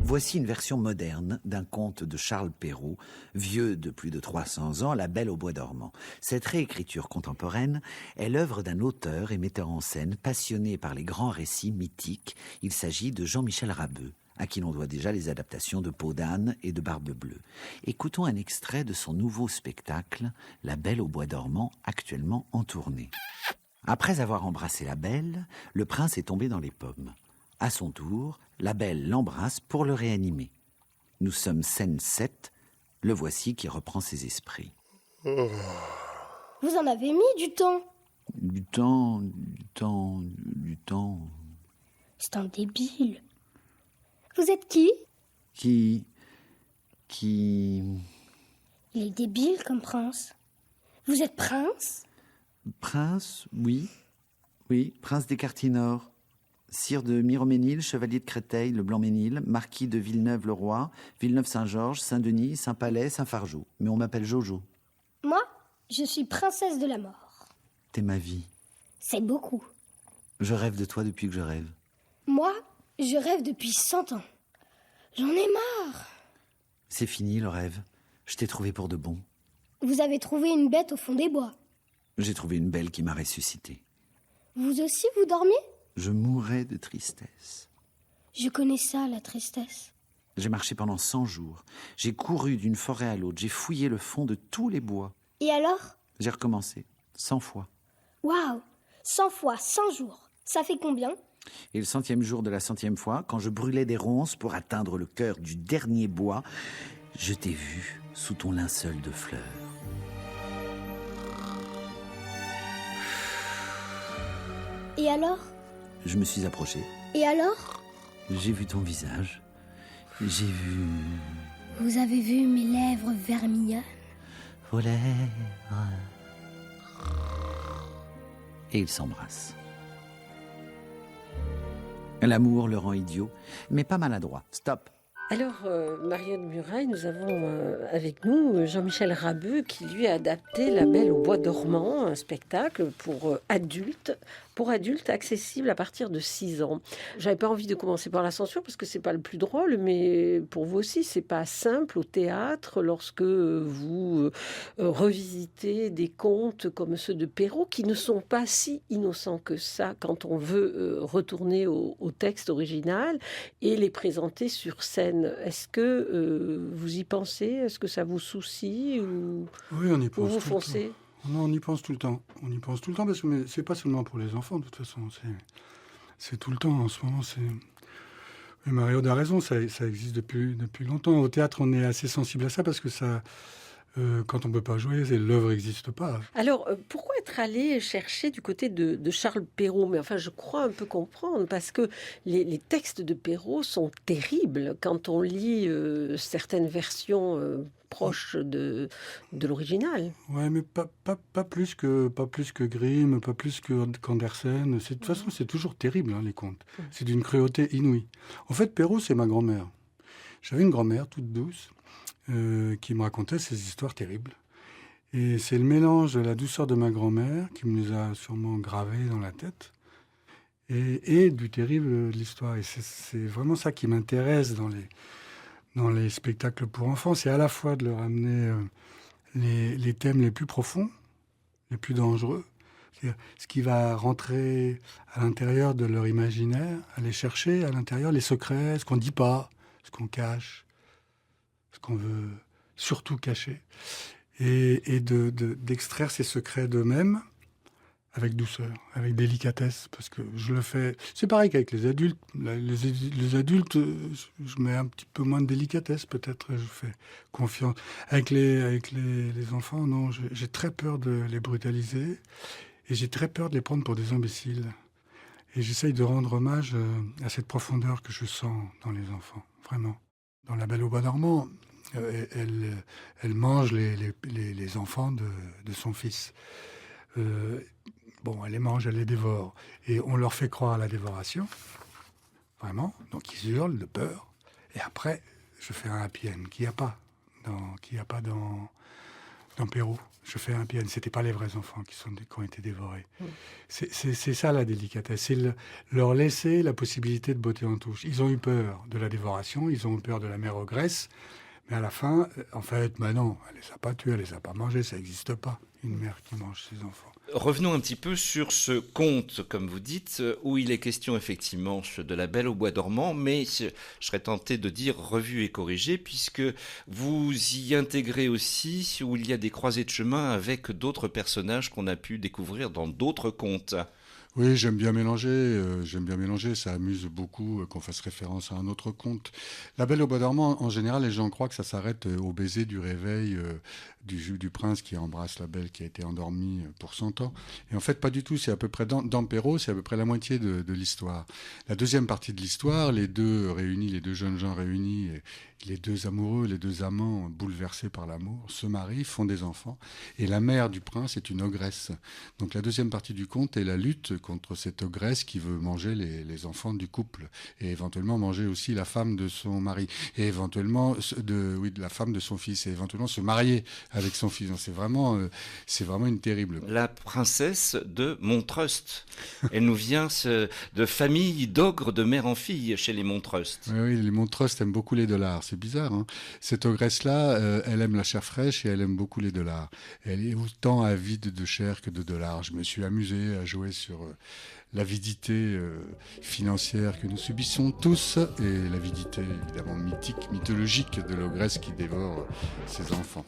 Voici une version moderne d'un conte de Charles Perrault, vieux de plus de 300 ans, La Belle au bois dormant. Cette réécriture contemporaine est l'œuvre d'un auteur et metteur en scène passionné par les grands récits mythiques. Il s'agit de Jean-Michel Rabeux, à qui l'on doit déjà les adaptations de Peau d'âne et de Barbe bleue. Écoutons un extrait de son nouveau spectacle, La Belle au bois dormant, actuellement en tournée. Après avoir embrassé la Belle, le prince est tombé dans les pommes. À son tour, la Belle l'embrasse pour le réanimer. Nous sommes scène 7, le voici qui reprend ses esprits. Vous en avez mis du temps. Du temps... C'est un débile. Vous êtes qui? Qui... Il est débile comme prince. Vous êtes prince? Prince, oui. Oui, prince des Cartinors. Sire de Miroménil, chevalier de Créteil, le Blanc-Ménil, marquis de Villeneuve-le-Roi, Villeneuve-Saint-Georges, Saint-Denis, Saint-Palais, Saint-Fargeau. Mais on m'appelle Jojo. Moi, je suis princesse de la mort. T'es ma vie. C'est beaucoup. Je rêve de toi depuis que je rêve. Moi, je rêve depuis 100 ans. J'en ai marre. C'est fini le rêve. Je t'ai trouvé pour de bon. Vous avez trouvé une bête au fond des bois. J'ai trouvé une belle qui m'a ressuscité. Vous aussi, vous dormiez? Je mourais de tristesse. Je connais ça, la tristesse. J'ai marché pendant 100 jours. J'ai couru d'une forêt à l'autre. J'ai fouillé le fond de tous les bois. Et alors? J'ai recommencé, 100 fois. Waouh! 100 fois, 100 jours. Ça fait combien? Et le 100e jour de la 100e fois, quand je brûlais des ronces pour atteindre le cœur du dernier bois, je t'ai vu sous ton linceul de fleurs. Et alors? Je me suis approché. Et alors? J'ai vu ton visage. J'ai vu... Vous avez vu mes lèvres vermillonnes? vos lèvres. Et ils s'embrassent. L'amour le rend idiot, mais pas maladroit. Stop. Alors, Marion Muraille, nous avons avec nous Jean-Michel Rabeux qui lui a adapté La Belle au bois dormant, un spectacle pour adultes accessible à partir de 6 ans. J'avais pas envie de commencer par la censure parce que c'est pas le plus drôle, mais pour vous aussi, c'est pas simple au théâtre lorsque vous revisitez des contes comme ceux de Perrault qui ne sont pas si innocents que ça quand on veut retourner au texte original et les présenter sur scène. Est-ce que vous y pensez? Est-ce que ça vous soucie ou Oui, on y pense vous tout foncez? le temps. Non, on y pense tout le temps. On y pense tout le temps parce que mais c'est pas seulement pour les enfants de toute façon. C'est tout le temps en ce moment. Mais Mario a raison, ça existe depuis longtemps. Au théâtre, on est assez sensible à ça parce que ça, quand on peut pas jouer, l'œuvre n'existe pas. Alors, pourquoi être allé chercher du côté de Charles Perrault? Mais enfin, je crois un peu comprendre, parce que les textes de Perrault sont terribles quand on lit certaines versions proches de l'original. Ouais, mais pas plus que Grimm, pas plus qu'Andersen. De toute façon, c'est toujours terrible, hein, les contes. C'est d'une cruauté inouïe. En fait, Perrault, c'est ma grand-mère. J'avais une grand-mère toute douce qui me racontait ces histoires terribles. Et c'est le mélange de la douceur de ma grand-mère qui me les a sûrement gravées dans la tête et du terrible de l'histoire. Et c'est vraiment ça qui m'intéresse dans les spectacles pour enfants. C'est à la fois de leur amener les thèmes les plus profonds, les plus dangereux, c'est-à-dire ce qui va rentrer à l'intérieur de leur imaginaire, aller chercher à l'intérieur les secrets, ce qu'on ne dit pas, ce qu'on cache, ce qu'on veut surtout cacher, et d'extraire ces secrets d'eux-mêmes avec douceur, avec délicatesse, parce que je le fais... C'est pareil qu'avec les adultes. Les adultes, je mets un petit peu moins de délicatesse, peut-être, je fais confiance. Avec les enfants, non, j'ai très peur de les brutaliser, et j'ai très peur de les prendre pour des imbéciles. Et j'essaye de rendre hommage à cette profondeur que je sens dans les enfants, vraiment. Dans La Belle au bois dormant, elle mange les enfants de son fils. Elle les mange, elle les dévore. Et on leur fait croire à la dévoration, vraiment. Donc ils hurlent de peur. Et après, je fais un happy end qu'il n'y a pas dans dans Pérou. Je fais un bien. C'était pas les vrais enfants qui ont été dévorés. C'est ça la délicatesse. C'est leur laisser la possibilité de botter en touche. Ils ont eu peur de la dévoration, ils ont eu peur de la mère ogresse. Mais à la fin, en fait, non, elle les a pas tués, elle les a pas mangés, ça n'existe pas, une mère qui mange ses enfants. Revenons un petit peu sur ce conte, comme vous dites, où il est question effectivement de la Belle au bois dormant, mais je serais tenté de dire revu et corrigé, puisque vous y intégrez aussi où il y a des croisées de chemin avec d'autres personnages qu'on a pu découvrir dans d'autres contes. Oui, j'aime bien mélanger, ça amuse beaucoup qu'on fasse référence à un autre conte. La Belle au bois dormant, en général, les gens croient que ça s'arrête au baiser du réveil du prince qui embrasse la Belle qui a été endormie pour 100 ans. Et en fait, pas du tout, c'est à peu près, dans Perrault, c'est à peu près la moitié de l'histoire. La deuxième partie de l'histoire, les deux jeunes gens réunis, les deux amoureux, les deux amants bouleversés par l'amour, se marient, font des enfants. Et la mère du prince est une ogresse. Donc la deuxième partie du conte est la lutte contre cette ogresse qui veut manger les enfants du couple. Et éventuellement manger aussi la femme de son mari. Et éventuellement, de la femme de son fils. Et éventuellement se marier avec son fils. Donc c'est vraiment une terrible. La princesse de Montrust. Elle nous vient de famille d'ogres de mère en fille chez les Montrust. Oui, les Montrust aiment beaucoup les dollars. C'est bizarre, hein. Cette ogresse-là, elle aime la chair fraîche et elle aime beaucoup les dollars. Elle est autant avide de chair que de dollars. Je me suis amusé à jouer sur l'avidité financière que nous subissons tous et l'avidité évidemment mythologique de l'ogresse qui dévore ses enfants.